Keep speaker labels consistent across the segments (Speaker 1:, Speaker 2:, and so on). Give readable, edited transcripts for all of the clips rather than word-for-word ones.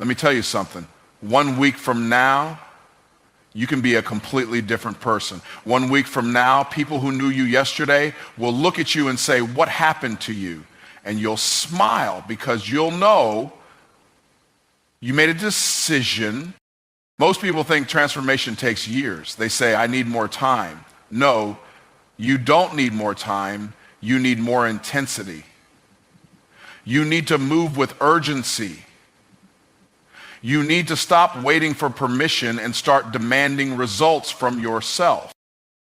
Speaker 1: Let me tell you something. 1 week from now, you can be a completely different person. 1 week from now, people who knew you yesterday will look at you and say, "What happened to you?" And you'll smile because you'll know you made a decision. Most people think transformation takes years. They say, "I need more time." No, you don't need more time. You need more intensity. You need to move with urgency. You need to stop waiting for permission and start demanding results from yourself.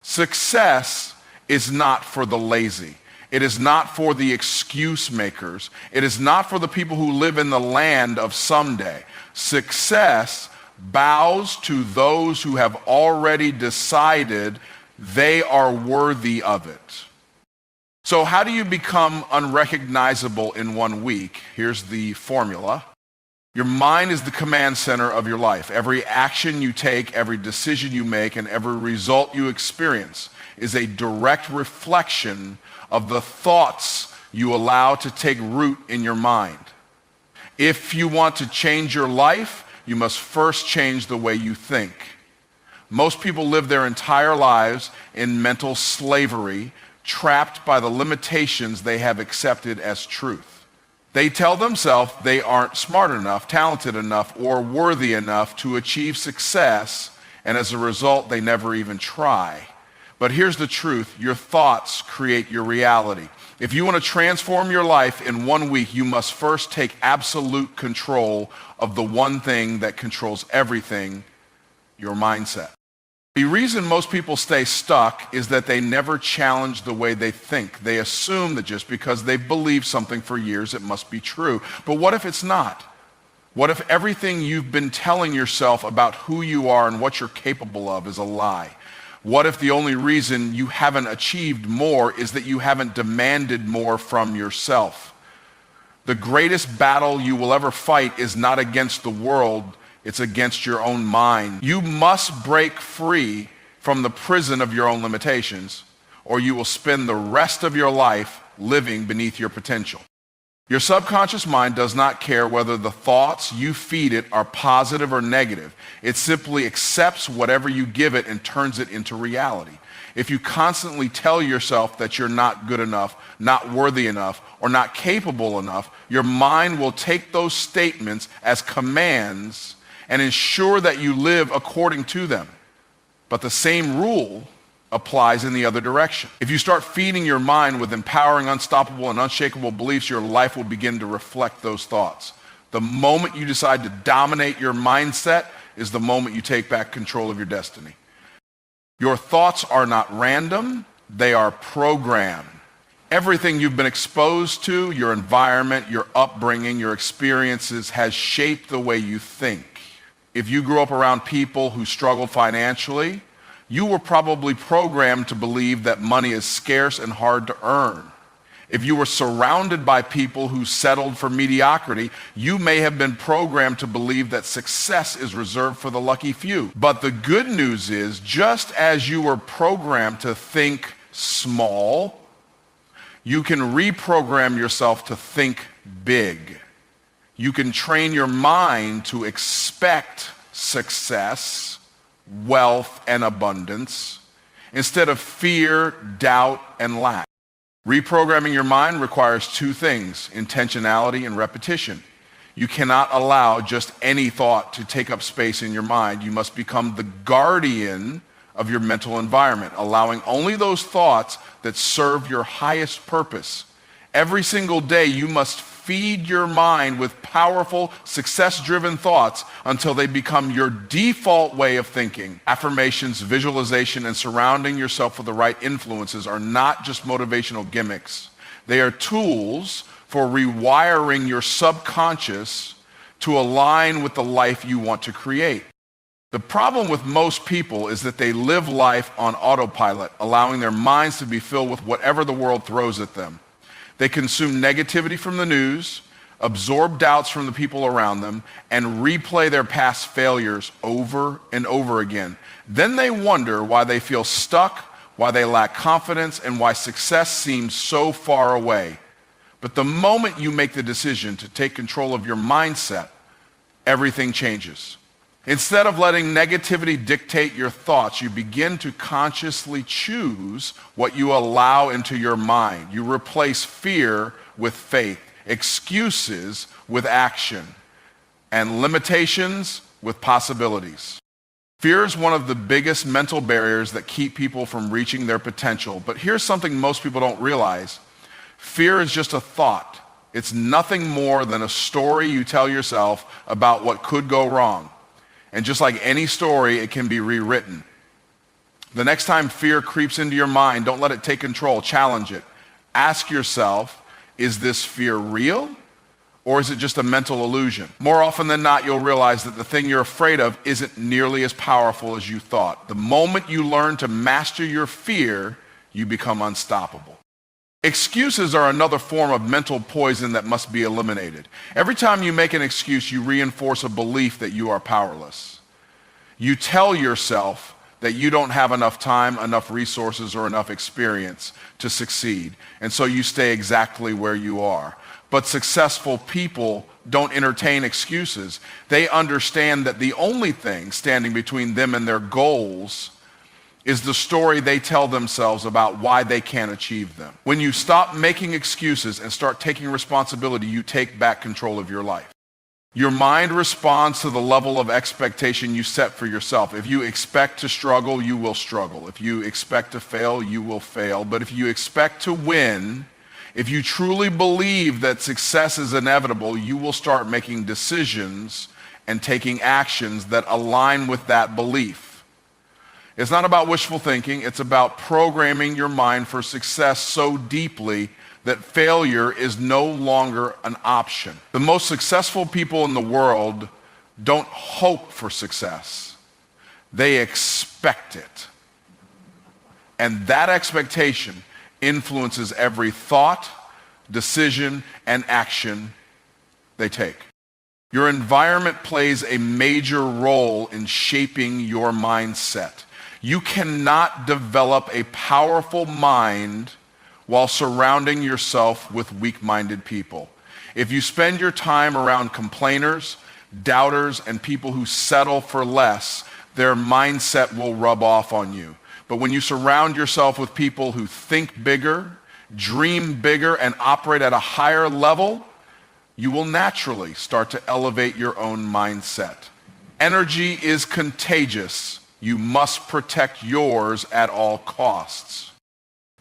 Speaker 1: Success is not for the lazy. It is not for the excuse makers. It is not for the people who live in the land of someday. Success bows to those who have already decided they are worthy of it. So how do you become unrecognizable in 1 week? Here's the formula. Your mind is the command center of your life. Every action you take, every decision you make, and every result you experience is a direct reflection of the thoughts you allow to take root in your mind. If you want to change your life, you must first change the way you think. Most people live their entire lives in mental slavery, trapped by the limitations they have accepted as truth. They tell themselves they aren't smart enough, talented enough, or worthy enough to achieve success, and as a result, they never even try. But here's the truth. Your thoughts create your reality. If you want to transform your life in 1 week, you must first take absolute control of the one thing that controls everything, your mindset. The reason most people stay stuck is that they never challenge the way they think. They assume that just because they've believed something for years, it must be true. But what if it's not? What if everything you've been telling yourself about who you are and what you're capable of is a lie? What if the only reason you haven't achieved more is that you haven't demanded more from yourself? The greatest battle you will ever fight is not against the world, it's against your own mind. You must break free from the prison of your own limitations, or you will spend the rest of your life living beneath your potential. Your subconscious mind does not care whether the thoughts you feed it are positive or negative. It simply accepts whatever you give it and turns it into reality. If you constantly tell yourself that you're not good enough, not worthy enough, or not capable enough, your mind will take those statements as commands and ensure that you live according to them. But the same rule applies in the other direction. If you start feeding your mind with empowering, unstoppable, and unshakable beliefs, your life will begin to reflect those thoughts. The moment you decide to dominate your mindset is the moment you take back control of your destiny. Your thoughts are not random, they are programmed. Everything you've been exposed to, your environment, your upbringing, your experiences has shaped the way you think. If you grew up around people who struggled financially, you were probably programmed to believe that money is scarce and hard to earn. If you were surrounded by people who settled for mediocrity, you may have been programmed to believe that success is reserved for the lucky few. But the good news is, just as you were programmed to think small, you can reprogram yourself to think big. You can train your mind to expect success, wealth, and abundance instead of fear, doubt, and lack. Reprogramming your mind requires two things: intentionality and repetition. You cannot allow just any thought to take up space in your mind. You must become the guardian of your mental environment, allowing only those thoughts that serve your highest purpose. Every single day, you must feed your mind with powerful, success-driven thoughts until they become your default way of thinking. Affirmations, visualization, and surrounding yourself with the right influences are not just motivational gimmicks. They are tools for rewiring your subconscious to align with the life you want to create. The problem with most people is that they live life on autopilot, allowing their minds to be filled with whatever the world throws at them. They consume negativity from the news, absorb doubts from the people around them, and replay their past failures over and over again. Then they wonder why they feel stuck, why they lack confidence, and why success seems so far away. But the moment you make the decision to take control of your mindset, everything changes. Instead of letting negativity dictate your thoughts, you begin to consciously choose what you allow into your mind. You replace fear with faith, excuses with action, and limitations with possibilities. Fear is one of the biggest mental barriers that keep people from reaching their potential. But here's something most people don't realize. Fear is just a thought. It's nothing more than a story you tell yourself about what could go wrong. And just like any story, it can be rewritten. The next time fear creeps into your mind, don't let it take control. Challenge it. Ask yourself, is this fear real? Or is it just a mental illusion? More often than not, you'll realize that the thing you're afraid of isn't nearly as powerful as you thought. The moment you learn to master your fear, you become unstoppable. Excuses are another form of mental poison that must be eliminated. Every time you make an excuse, you reinforce a belief that you are powerless. You tell yourself that you don't have enough time, enough resources, or enough experience to succeed, and so you stay exactly where you are. But successful people don't entertain excuses. They understand that the only thing standing between them and their goals is the story they tell themselves about why they can't achieve them. When you stop making excuses and start taking responsibility, you take back control of your life. Your mind responds to the level of expectation you set for yourself. If you expect to struggle, you will struggle. If you expect to fail, you will fail. But if you expect to win, if you truly believe that success is inevitable, you will start making decisions and taking actions that align with that belief. It's not about wishful thinking. It's about programming your mind for success so deeply that failure is no longer an option. The most successful people in the world don't hope for success. They expect it. And that expectation influences every thought, decision, and action they take. Your environment plays a major role in shaping your mindset. You cannot develop a powerful mind while surrounding yourself with weak-minded people. If you spend your time around complainers, doubters, and people who settle for less, their mindset will rub off on you. But when you surround yourself with people who think bigger, dream bigger, and operate at a higher level, you will naturally start to elevate your own mindset. Energy is contagious. You must protect yours at all costs.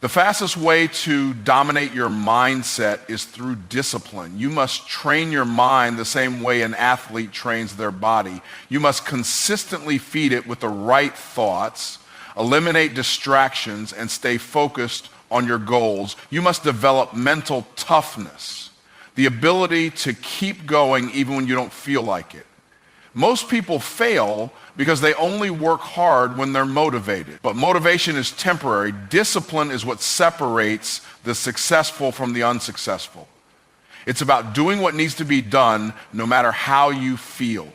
Speaker 1: The fastest way to dominate your mindset is through discipline. You must train your mind the same way an athlete trains their body. You must consistently feed it with the right thoughts, eliminate distractions, and stay focused on your goals. You must develop mental toughness, the ability to keep going even when you don't feel like it. Most people fail because they only work hard when they're motivated. But motivation is temporary. Discipline is what separates the successful from the unsuccessful. It's about doing what needs to be done no matter how you feel.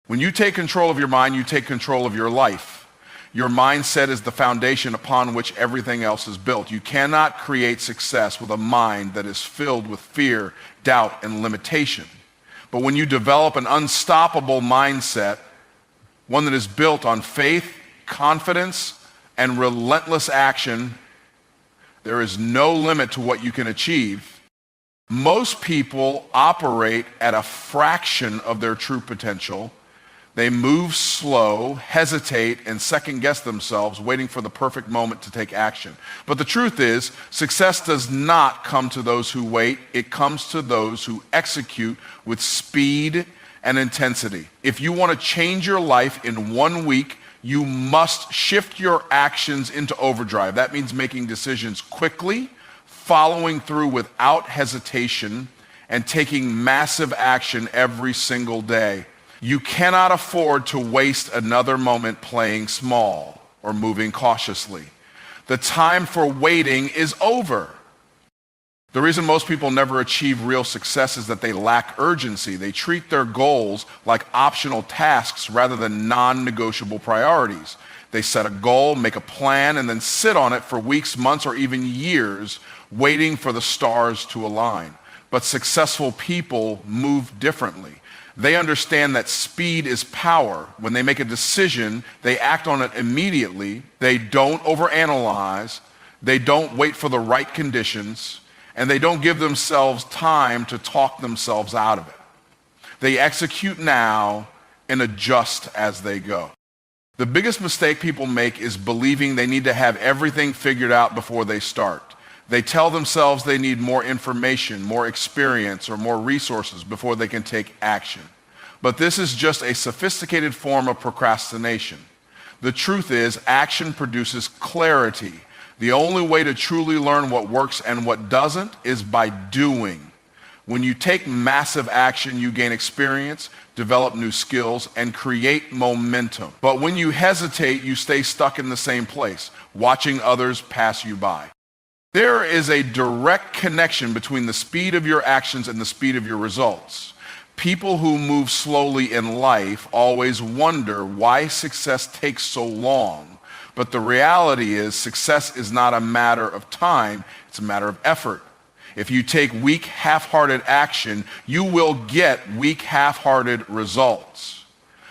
Speaker 1: When you take control of your mind, you take control of your life. Your mindset is the foundation upon which everything else is built. You cannot create success with a mind that is filled with fear, doubt, and limitation. But when you develop an unstoppable mindset, one that is built on faith, confidence, and relentless action, there is no limit to what you can achieve. Most people operate at a fraction of their true potential. They move slow, hesitate, and second-guess themselves, waiting for the perfect moment to take action. But the truth is, success does not come to those who wait. It comes to those who execute with speed and intensity. If you want to change your life in 1 week, you must shift your actions into overdrive. That means making decisions quickly, following through without hesitation, and taking massive action every single day. You cannot afford to waste another moment playing small or moving cautiously. The time for waiting is over. The reason most people never achieve real success is that they lack urgency. They treat their goals like optional tasks rather than non-negotiable priorities. They set a goal, make a plan, and then sit on it for weeks, months, or even years, waiting for the stars to align. But successful people move differently. They understand that speed is power. When they make a decision, they act on it immediately. They don't overanalyze. They don't wait for the right conditions. And they don't give themselves time to talk themselves out of it. They execute now and adjust as they go. The biggest mistake people make is believing they need to have everything figured out before they start. They tell themselves they need more information, more experience, or more resources before they can take action. But this is just a sophisticated form of procrastination. The truth is, action produces clarity. The only way to truly learn what works and what doesn't is by doing. When you take massive action, you gain experience, develop new skills, and create momentum. But when you hesitate, you stay stuck in the same place, watching others pass you by. There is a direct connection between the speed of your actions and the speed of your results. People who move slowly in life always wonder why success takes so long. But the reality is, success is not a matter of time, it's a matter of effort. If you take weak, half-hearted action, you will get weak, half-hearted results.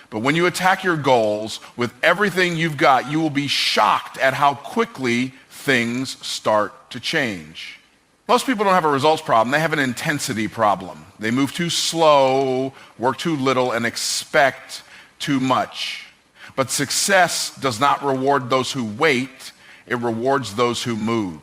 Speaker 1: But when you attack your goals with everything you've got, you will be shocked at how quickly things start to change. Most people don't have a results problem, they have an intensity problem. They move too slow, work too little, and expect too much. But success does not reward those who wait, it rewards those who move.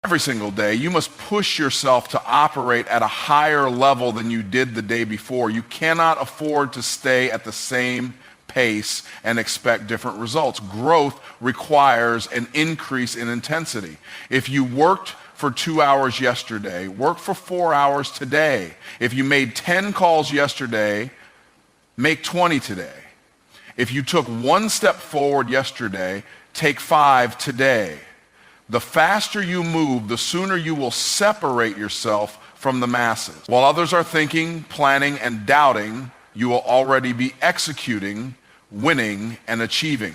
Speaker 1: Every single day, you must push yourself to operate at a higher level than you did the day before. You cannot afford to stay at the same pace and expect different results. Growth requires an increase in intensity. If you worked for 2 hours yesterday, work for 4 hours today. If you made 10 calls yesterday, make 20 today. If you took 1 step forward yesterday, take 5 today. The faster you move, the sooner you will separate yourself from the masses. While others are thinking, planning, and doubting, you will already be executing, winning, and achieving.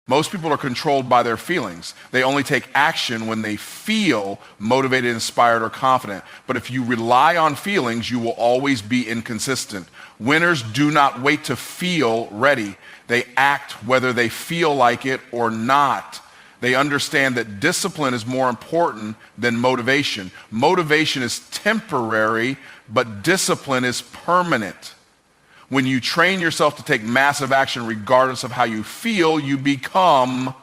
Speaker 1: Most people are controlled by their feelings. They only take action when they feel motivated, inspired, or confident. But if you rely on feelings, you will always be inconsistent. Winners do not wait to feel ready. They act whether they feel like it or not. They understand that discipline is more important than motivation. Motivation is temporary, but discipline is permanent. When you train yourself to take massive action regardless of how you feel, you become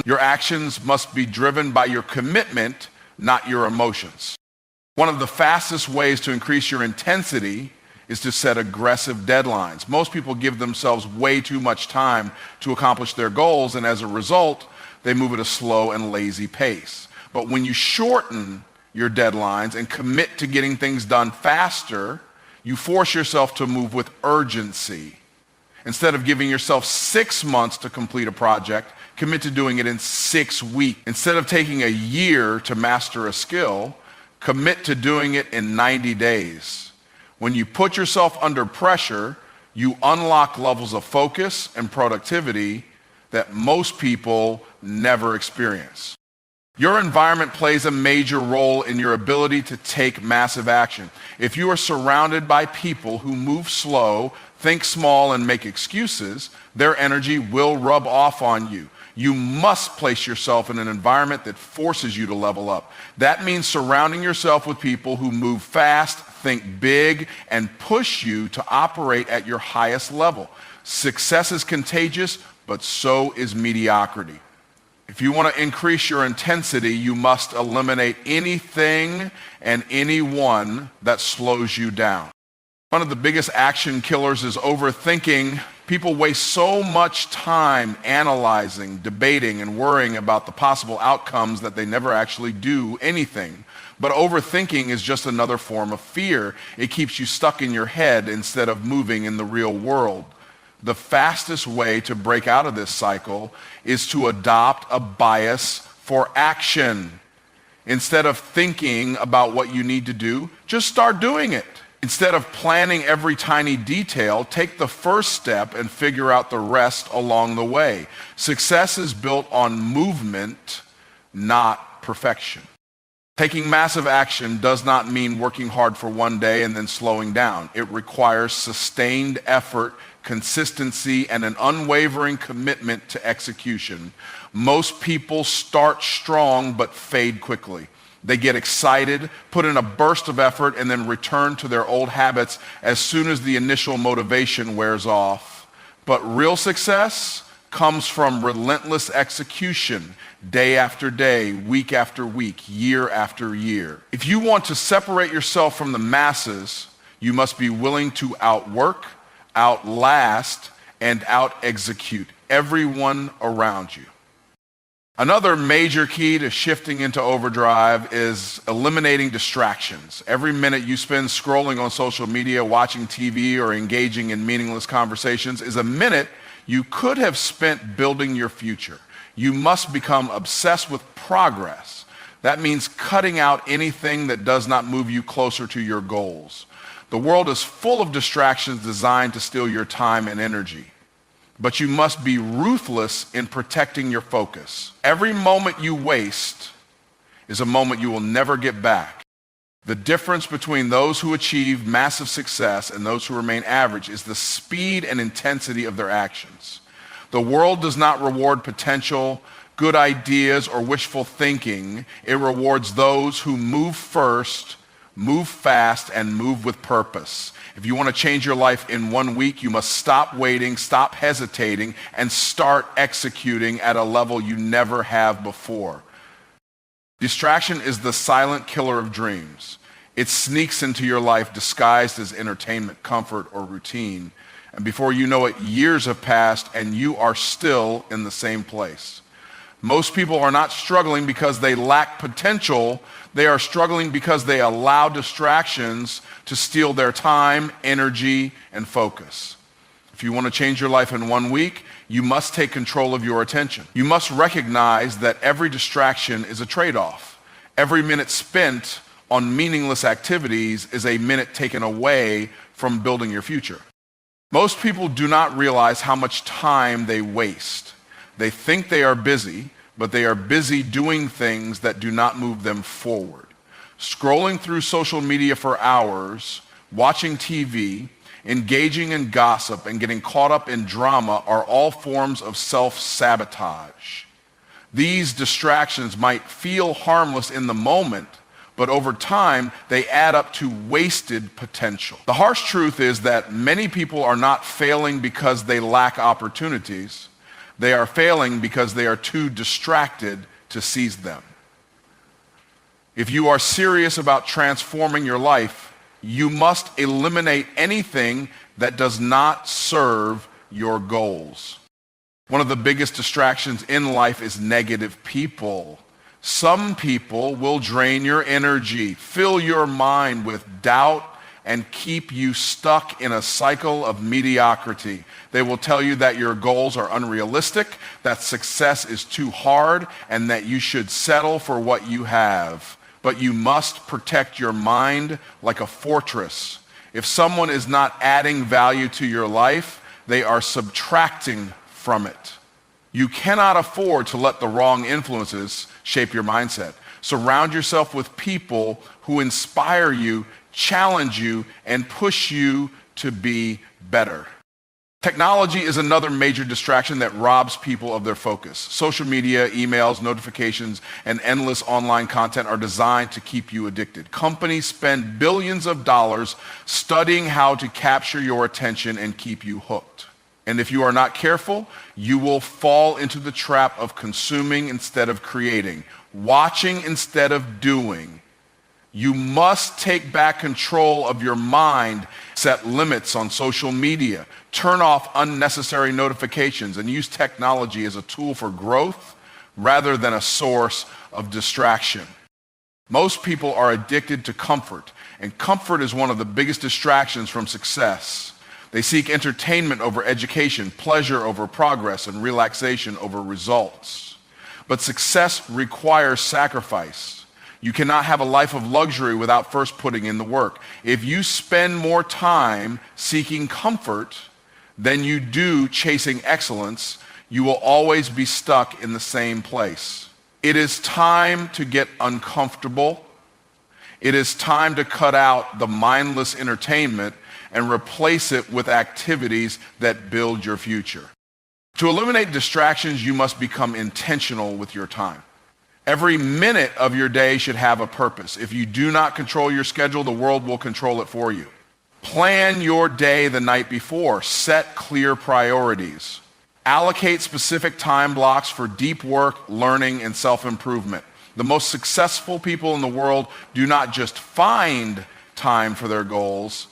Speaker 1: your actions must be driven by your commitment, not your emotions. One of the fastest ways to increase your intensity is to set aggressive deadlines. Most people give themselves way too much time to accomplish their goals, and as a result, they move at a slow and lazy pace. But when you shorten your deadlines and commit to getting things done faster, you force yourself to move with urgency. Instead of giving yourself 6 months to complete a project, commit to doing it in 6 weeks. Instead of taking a year to master a skill, commit to doing it in 90 days. When you put yourself under pressure, you unlock levels of focus and productivity that most people never experience. Your environment plays a major role in your ability to take massive action. If you are surrounded by people who move slow, think small, and make excuses, their energy will rub off on you. You must place yourself in an environment that forces you to level up. That means surrounding yourself with people who move fast, think big, and push you to operate at your highest level. Success is contagious, but so is mediocrity. If you want to increase your intensity, you must eliminate anything and anyone that slows you down. One of the biggest action killers is overthinking. People waste so much time analyzing, debating, and worrying about the possible outcomes that they never actually do anything. But overthinking is just another form of fear. It keeps you stuck in your head instead of moving in the real world. The fastest way to break out of this cycle is to adopt a bias for action. Instead of thinking about what you need to do, just start doing it. Instead of planning every tiny detail, take the first step and figure out the rest along the way. Success is built on movement, not perfection. Taking massive action does not mean working hard for one day and then slowing down. It requires sustained effort, consistency, and an unwavering commitment to execution. Most people start strong but fade quickly. They get excited, put in a burst of effort, and then return to their old habits as soon as the initial motivation wears off. But real success comes from relentless execution, day after day, week after week, year after year. If you want to separate yourself from the masses, you must be willing to outwork, outlast, and out-execute everyone around you. Another major key to shifting into overdrive is eliminating distractions. Every minute you spend scrolling on social media, watching TV, or engaging in meaningless conversations is a minute you could have spent building your future. You must become obsessed with progress. That means cutting out anything that does not move you closer to your goals. The world is full of distractions designed to steal your time and energy. But you must be ruthless in protecting your focus. Every moment you waste is a moment you will never get back. The difference between those who achieve massive success and those who remain average is the speed and intensity of their actions. The world does not reward potential, good ideas, or wishful thinking. It rewards those who move first, move fast, and move with purpose. If you want to change your life in 1 week, you must stop waiting, stop hesitating, and start executing at a level you never have before. Distraction is the silent killer of dreams. It sneaks into your life disguised as entertainment, comfort, or routine. And before you know it, years have passed and you are still in the same place. Most people are not struggling because they lack potential. They are struggling because they allow distractions to steal their time, energy, and focus. If you want to change your life in 1 week, you must take control of your attention. You must recognize that every distraction is a trade-off. Every minute spent on meaningless activities is a minute taken away from building your future. Most people do not realize how much time they waste. They think they are busy, but they are busy doing things that do not move them forward. Scrolling through social media for hours, watching TV, engaging in gossip, and getting caught up in drama are all forms of self-sabotage. These distractions might feel harmless in the moment, but over time, they add up to wasted potential. The harsh truth is that many people are not failing because they lack opportunities. They are failing because they are too distracted to seize them. If you are serious about transforming your life, you must eliminate anything that does not serve your goals. One of the biggest distractions in life is negative people. Some people will drain your energy, fill your mind with doubt, and keep you stuck in a cycle of mediocrity. They will tell you that your goals are unrealistic, that success is too hard, and that you should settle for what you have. But you must protect your mind like a fortress. If someone is not adding value to your life, they are subtracting from it. You cannot afford to let the wrong influences shape your mindset. Surround yourself with people who inspire you, challenge you, and push you to be better. Technology is another major distraction that robs people of their focus. Social media, emails, notifications, and endless online content are designed to keep you addicted. Companies spend billions of dollars studying how to capture your attention and keep you hooked. And if you are not careful, you will fall into the trap of consuming instead of creating, watching instead of doing. You must take back control of your mind, set limits on social media, turn off unnecessary notifications, and use technology as a tool for growth rather than a source of distraction. Most people are addicted to comfort, and comfort is one of the biggest distractions from success. They seek entertainment over education, pleasure over progress, and relaxation over results. But success requires sacrifice. You cannot have a life of luxury without first putting in the work. If you spend more time seeking comfort than you do chasing excellence, you will always be stuck in the same place. It is time to get uncomfortable It is time to cut out the mindless entertainment and replace it with activities that build your future. To eliminate distractions, you must become intentional with your time. Every minute of your day should have a purpose. If you do not control your schedule, the world will control it for you. Plan your day the night before. Set clear priorities. Allocate specific time blocks for deep work, learning, and self-improvement. The most successful people in the world do not just find time for their goals,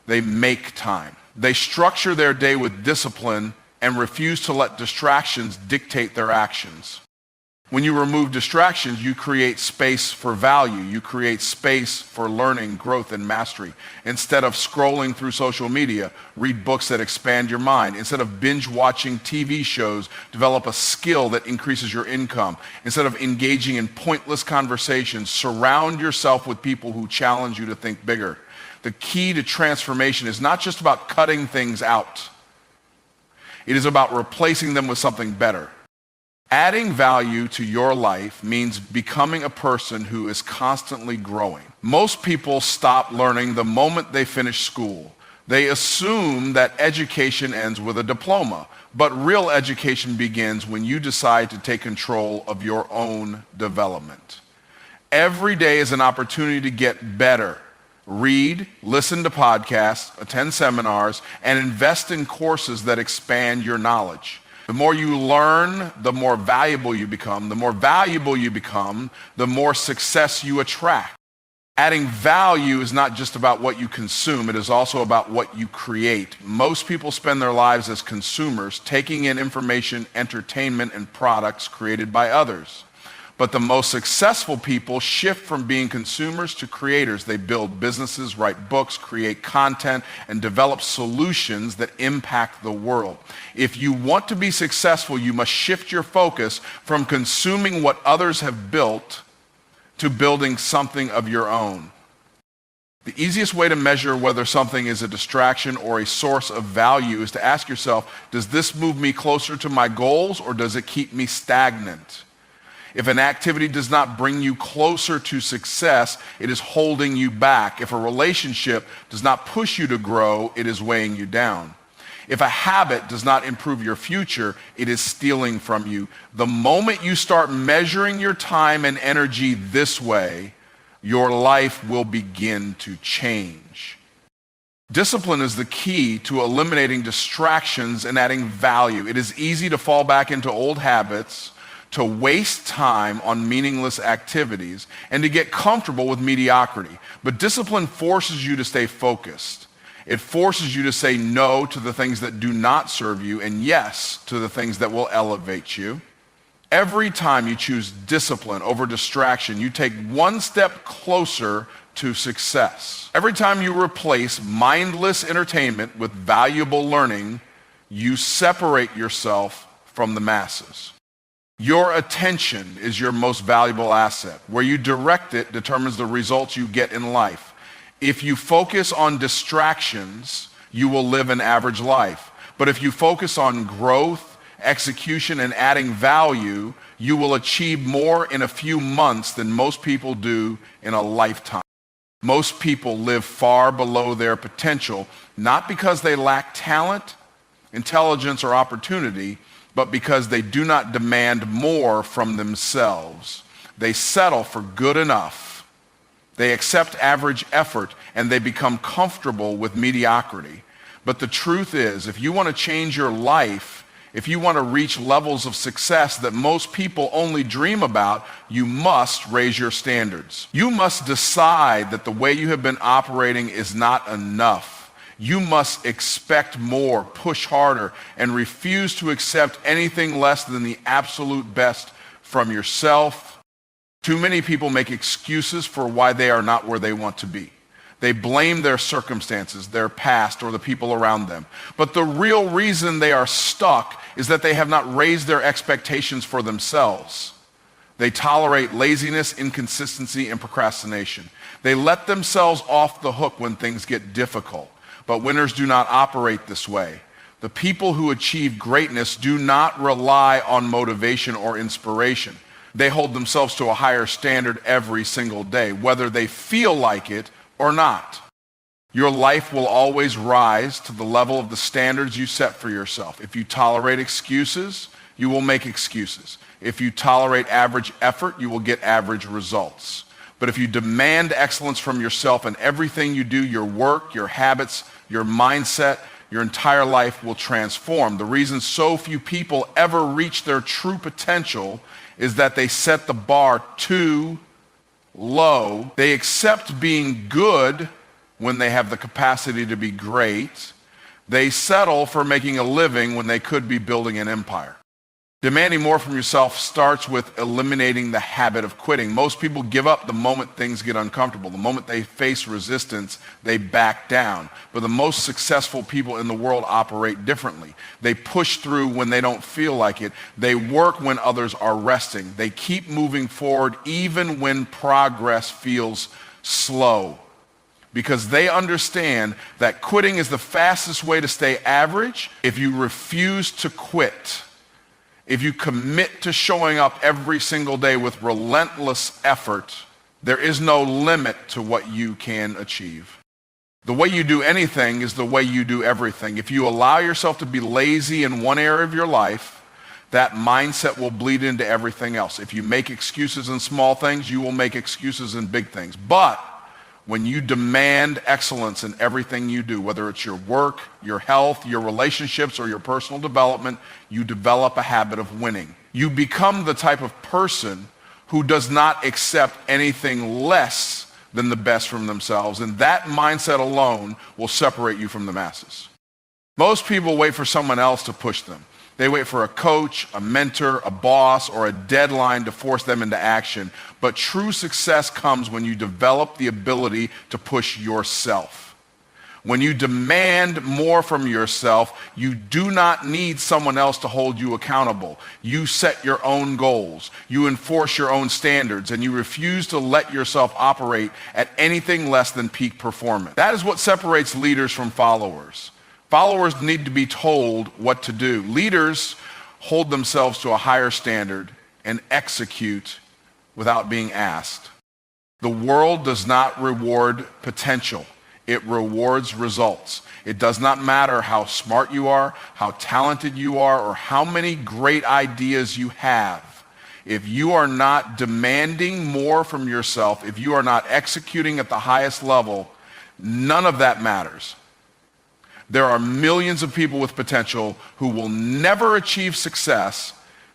Speaker 1: they make time. They structure their day with discipline and refuse to let distractions dictate their actions. When you remove distractions, you create space for value. You create space for learning, growth, and mastery. Instead of scrolling through social media, read books that expand your mind. Instead of binge watching TV shows, develop a skill that increases your income. Instead of engaging in pointless conversations, surround yourself with people who challenge you to think bigger. The key to transformation is not just about cutting things out. It is about replacing them with something better. Adding value to your life means becoming a person who is constantly growing. Most people stop learning the moment they finish school. They assume that education ends with a diploma, but real education begins when you decide to take control of your own development. Every day is an opportunity to get better. Read, listen to podcasts, attend seminars, and invest in courses that expand your knowledge. The more you learn, the more valuable you become. The more valuable you become, the more success you attract. Adding value is not just about what you consume, it is also about what you create. Most people spend their lives as consumers, taking in information, entertainment, and products created by others. But the most successful people shift from being consumers to creators. They build businesses, write books, create content, and develop solutions that impact the world. If you want to be successful, you must shift your focus from consuming what others have built to building something of your own. The easiest way to measure whether something is a distraction or a source of value is to ask yourself, does this move me closer to my goals or does it keep me stagnant? If an activity does not bring you closer to success, it is holding you back. If a relationship does not push you to grow, it is weighing you down. If a habit does not improve your future, it is stealing from you. The moment you start measuring your time and energy this way, your life will begin to change. Discipline is the key to eliminating distractions and adding value. It is easy to fall back into old habits, to waste time on meaningless activities, and to get comfortable with mediocrity. But discipline forces you to stay focused. It forces you to say no to the things that do not serve you and yes to the things that will elevate you. Every time you choose discipline over distraction, you take one step closer to success. Every time you replace mindless entertainment with valuable learning, you separate yourself from the masses. Your attention is your most valuable asset. Where you direct it determines the results you get in life. If you focus on distractions, you will live an average life. But if you focus on growth, execution, and adding value, you will achieve more in a few months than most people do in a lifetime. Most people live far below their potential, not because they lack talent, intelligence, or opportunity, but because they do not demand more from themselves. They settle for good enough. They accept average effort, and they become comfortable with mediocrity. But the truth is, if you want to change your life, if you want to reach levels of success that most people only dream about, you must raise your standards. You must decide that the way you have been operating is not enough. You must expect more, push harder, and refuse to accept anything less than the absolute best from yourself. Too many people make excuses for why they are not where they want to be. They blame their circumstances, their past, or the people around them. But the real reason they are stuck is that they have not raised their expectations for themselves. They tolerate laziness, inconsistency, and procrastination. They let themselves off the hook when things get difficult. But winners do not operate this way. The people who achieve greatness do not rely on motivation or inspiration. They hold themselves to a higher standard every single day, whether they feel like it or not. Your life will always rise to the level of the standards you set for yourself. If you tolerate excuses, you will make excuses. If you tolerate average effort, you will get average results. But if you demand excellence from yourself in everything you do, your work, your habits, your mindset, your entire life will transform. The reason so few people ever reach their true potential is that they set the bar too low. They accept being good when they have the capacity to be great. They settle for making a living when they could be building an empire. Demanding more from yourself starts with eliminating the habit of quitting. Most people give up the moment things get uncomfortable. The moment they face resistance, they back down. But the most successful people in the world operate differently. They push through when they don't feel like it. They work when others are resting. They keep moving forward even when progress feels slow, because they understand that quitting is the fastest way to stay average. If you refuse to quit, if you commit to showing up every single day with relentless effort, there is no limit to what you can achieve. The way you do anything is the way you do everything. If you allow yourself to be lazy in one area of your life, that mindset will bleed into everything else. If you make excuses in small things, you will make excuses in big things. But when you demand excellence in everything you do, whether it's your work, your health, your relationships, or your personal development, you develop a habit of winning. You become the type of person who does not accept anything less than the best from themselves, and that mindset alone will separate you from the masses. Most people wait for someone else to push them. They wait for a coach, a mentor, a boss, or a deadline to force them into action. But true success comes when you develop the ability to push yourself. When you demand more from yourself, you do not need someone else to hold you accountable. You set your own goals, you enforce your own standards, and you refuse to let yourself operate at anything less than peak performance. That is what separates leaders from followers. Followers need to be told what to do. Leaders hold themselves to a higher standard and execute without being asked. The world does not reward potential. It rewards results. It does not matter how smart you are, how talented you are, or how many great ideas you have. If you are not demanding more from yourself, if you are not executing at the highest level, none of that matters. There are millions of people with potential who will never achieve success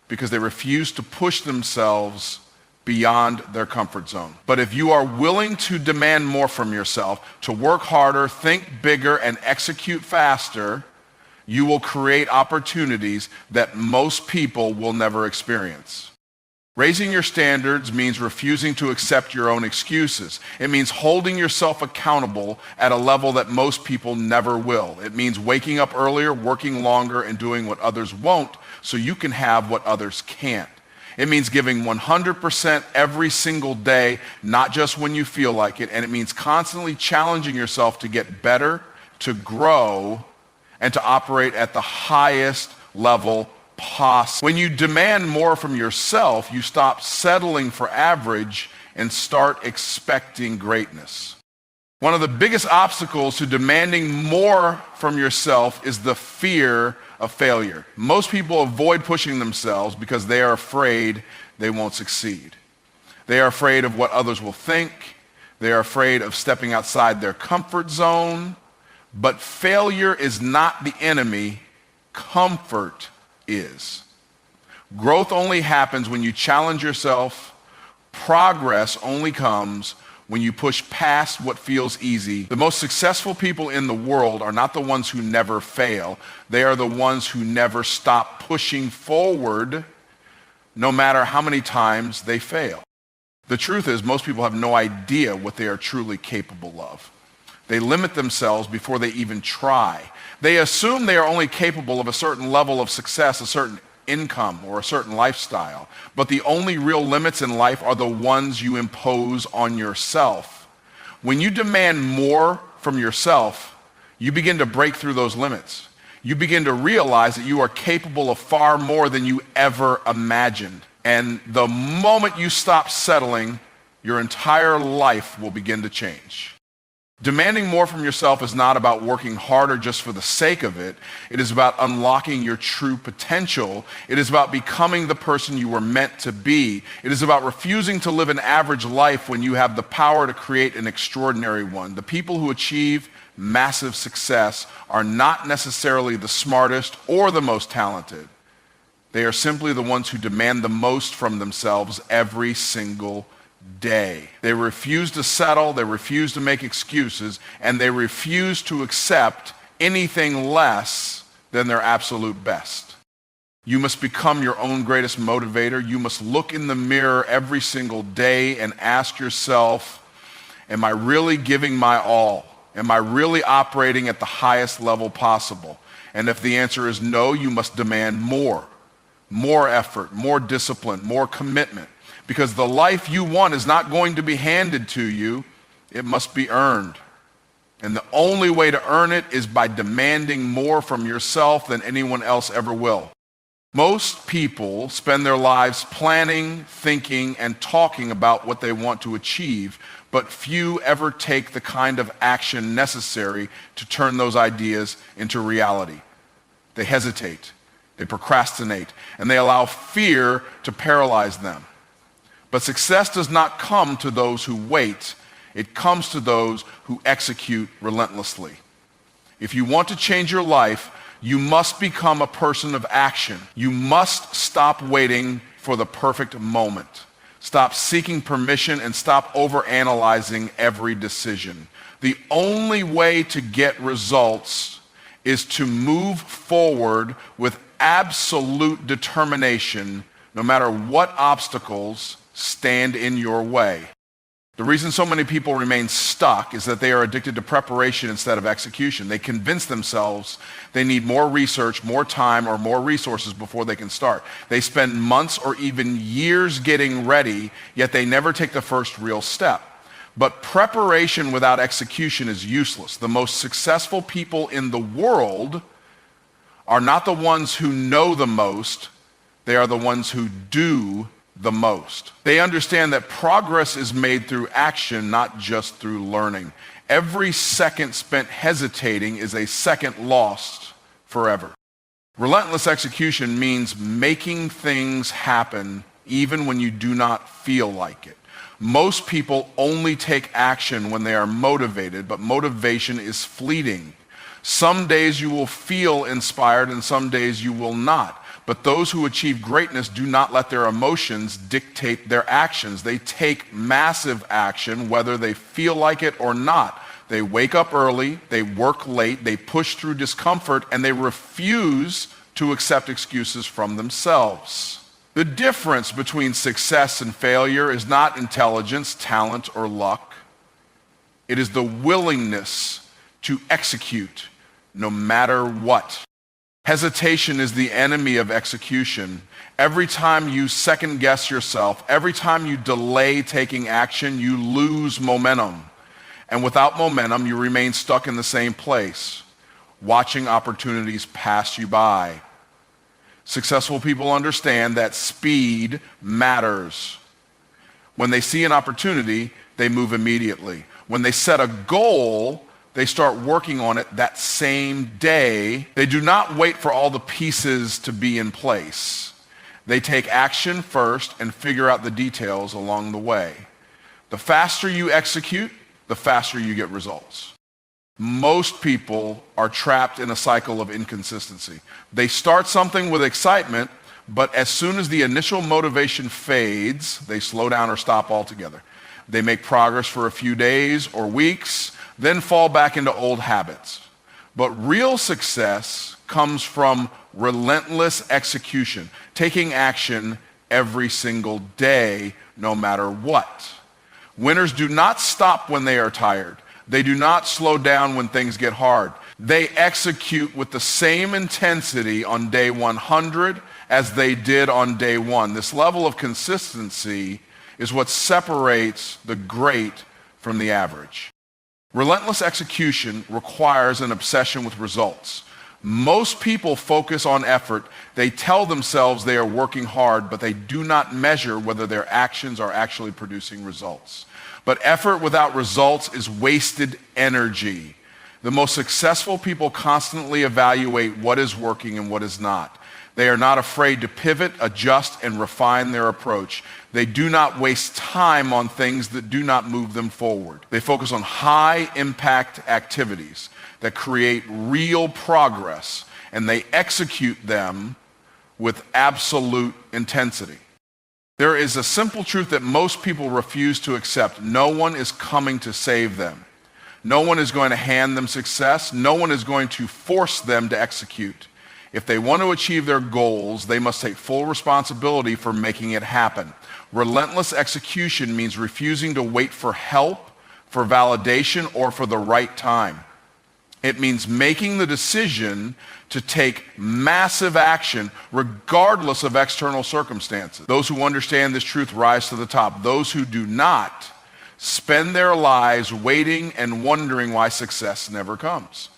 Speaker 1: because they refuse to push themselves beyond their comfort zone. But if you are willing to demand more from yourself, to work harder, think bigger, and execute faster, you will create opportunities that most people will never experience. Raising your standards means refusing to accept your own excuses. It means holding yourself accountable at a level that most people never will. It means waking up earlier, working longer, and doing what others won't so you can have what others can't. It means giving 100% every single day, not just when you feel like it. And it means constantly challenging yourself to get better, to grow, and to operate at the highest level possible. When you demand more from yourself, you stop settling for average and start expecting greatness. One of the biggest obstacles to demanding more from yourself is the fear of failure. Most people avoid pushing themselves because they are afraid they won't succeed. They are afraid of what others will think. They are afraid of stepping outside their comfort zone. But failure is not the enemy. Comfort is. Growth only happens when you challenge yourself. Progress only comes when you push past what feels easy. The most successful people in the world are not the ones who never fail. They are the ones who never stop pushing forward, no matter how many times they fail. The truth is, most people have no idea what they are truly capable of. They limit themselves before they even try. They assume they are only capable of a certain level of success, a certain income, or a certain lifestyle. But the only real limits in life are the ones you impose on yourself. When you demand more from yourself, you begin to break through those limits. You begin to realize that you are capable of far more than you ever imagined. And the moment you stop settling, your entire life will begin to change. Demanding more from yourself is not about working harder just for the sake of it. It is about unlocking your true potential. It is about becoming the person you were meant to be. It is about refusing to live an average life when you have the power to create an extraordinary one. The people who achieve massive success are not necessarily the smartest or the most talented. They are simply the ones who demand the most from themselves every single day. They refuse to settle, they refuse to make excuses, and they refuse to accept anything less than their absolute best. You must become your own greatest motivator. You must look in the mirror every single day and ask yourself, am I really giving my all? Am I really operating at the highest level possible? And if the answer is no, you must demand more effort, more discipline, more commitment. Because the life you want is not going to be handed to you, it must be earned. And the only way to earn it is by demanding more from yourself than anyone else ever will. Most people spend their lives planning, thinking, and talking about what they want to achieve, but few ever take the kind of action necessary to turn those ideas into reality. They hesitate, they procrastinate, and they allow fear to paralyze them. But success does not come to those who wait. It comes to those who execute relentlessly. If you want to change your life, you must become a person of action. You must stop waiting for the perfect moment. Stop seeking permission and stop overanalyzing every decision. The only way to get results is to move forward with absolute determination, no matter what obstacles stand in your way. The reason so many people remain stuck is that they are addicted to preparation instead of execution. They convince themselves they need more research, more time, or more resources before they can start. They spend months or even years getting ready, yet they never take the first real step. But preparation without execution is useless. The most successful people in the world are not the ones who know the most, they are the ones who do the most. They understand that progress is made through action, not just through learning. Every second spent hesitating is a second lost forever. Relentless execution means making things happen even when you do not feel like it. Most people only take action when they are motivated, but motivation is fleeting. Some days you will feel inspired and some days you will not. But those who achieve greatness do not let their emotions dictate their actions. They take massive action whether they feel like it or not. They wake up early, they work late, they push through discomfort, and they refuse to accept excuses from themselves. The difference between success and failure is not intelligence, talent, or luck. It is the willingness to execute no matter what. Hesitation is the enemy of execution. Every time you second guess yourself, every time you delay taking action, you lose momentum. And without momentum, you remain stuck in the same place, watching opportunities pass you by. Successful people understand that speed matters. When they see an opportunity, they move immediately. When they set a goal, they start working on it that same day. They do not wait for all the pieces to be in place. They take action first and figure out the details along the way. The faster you execute, the faster you get results. Most people are trapped in a cycle of inconsistency. They start something with excitement, but as soon as the initial motivation fades, they slow down or stop altogether. They make progress for a few days or weeks, then fall back into old habits. But real success comes from relentless execution, taking action every single day, no matter what. Winners do not stop when they are tired. They do not slow down when things get hard. They execute with the same intensity on day 100 as they did on day 1. This level of consistency is what separates the great from the average. Relentless execution requires an obsession with results. Most people focus on effort. They tell themselves they are working hard, but they do not measure whether their actions are actually producing results. But effort without results is wasted energy. The most successful people constantly evaluate what is working and what is not. They are not afraid to pivot, adjust, and refine their approach. They do not waste time on things that do not move them forward. They focus on high-impact activities that create real progress, and they execute them with absolute intensity. There is a simple truth that most people refuse to accept. No one is coming to save them. No one is going to hand them success. No one is going to force them to execute. If they want to achieve their goals, they must take full responsibility for making it happen. Relentless execution means refusing to wait for help, for validation, or for the right time. It means making the decision to take massive action regardless of external circumstances. Those who understand this truth rise to the top. Those who do not spend their lives waiting and wondering why success never comes.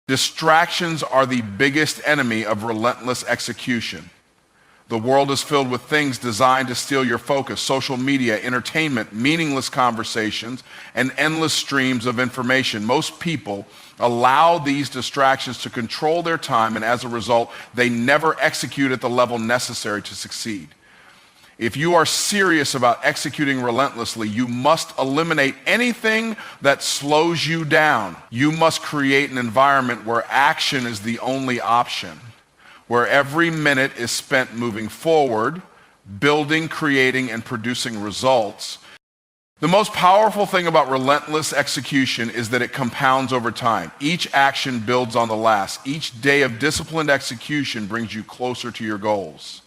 Speaker 1: Distractions are the biggest enemy of relentless execution. The world is filled with things designed to steal your focus: social media, entertainment, meaningless conversations, and endless streams of information. Most people allow these distractions to control their time, and as a result, they never execute at the level necessary to succeed. If you are serious about executing relentlessly, you must eliminate anything that slows you down. You must create an environment where action is the only option, where every minute is spent moving forward, building, creating, and producing results. The most powerful thing about relentless execution is that it compounds over time. Each action builds on the last. Each day of disciplined execution brings you closer to your goals.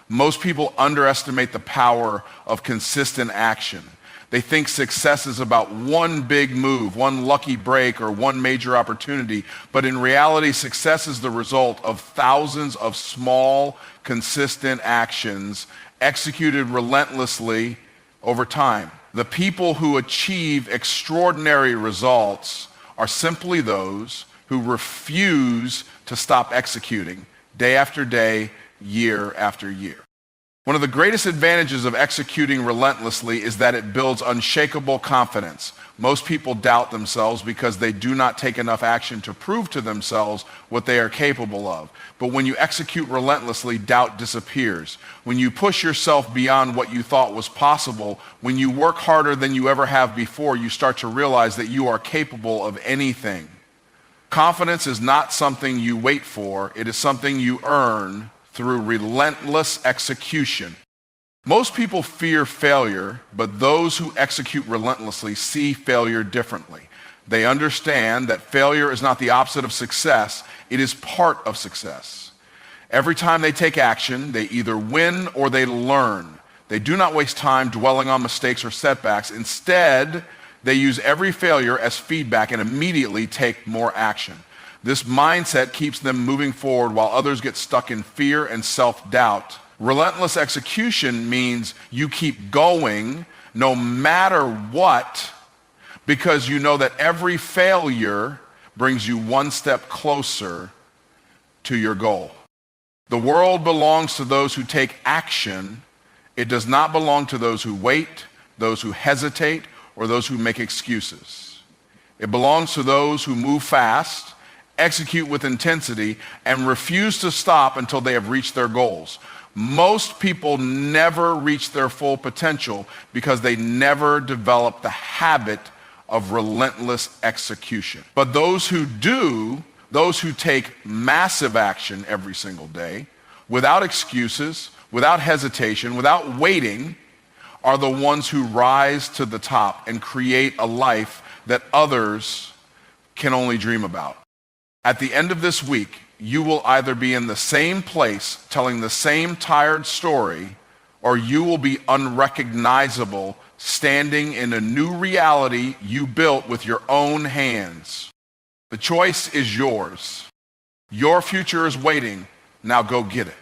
Speaker 1: Most people underestimate the power of consistent action. They think success is about one big move, one lucky break, or one major opportunity. But in reality, success is the result of thousands of small, consistent actions executed relentlessly over time. The people who achieve extraordinary results are simply those who refuse to stop executing day after day, year after year. One of the greatest advantages of executing relentlessly is that it builds unshakable confidence. Most people doubt themselves because they do not take enough action to prove to themselves what they are capable of. But when you execute relentlessly, doubt disappears. When you push yourself beyond what you thought was possible, when you work harder than you ever have before, you start to realize that you are capable of anything. Confidence is not something you wait for. It is something you earn through relentless execution. Most people fear failure, but those who execute relentlessly see failure differently. They understand that failure is not the opposite of success, it is part of success. Every time they take action, they either win or they learn. They do not waste time dwelling on mistakes or setbacks. Instead, they use every failure as feedback and immediately take more action. This mindset keeps them moving forward while others get stuck in fear and self-doubt. Relentless execution means you keep going no matter what, because you know that every failure brings you one step closer to your goal. The world belongs to those who take action. It does not belong to those who wait, those who hesitate, or those who make excuses. It belongs to those who move fast, execute with intensity, and refuse to stop until they have reached their goals. Most people never reach their full potential because they never develop the habit of relentless execution. But those who do, those who take massive action every single day, without excuses, without hesitation, without waiting, are the ones who rise to the top and create a life that others can only dream about. At the end of this week, you will either be in the same place telling the same tired story, or you will be unrecognizable, standing in a new reality you built with your own hands. The choice is yours. Your future is waiting. Now go get it.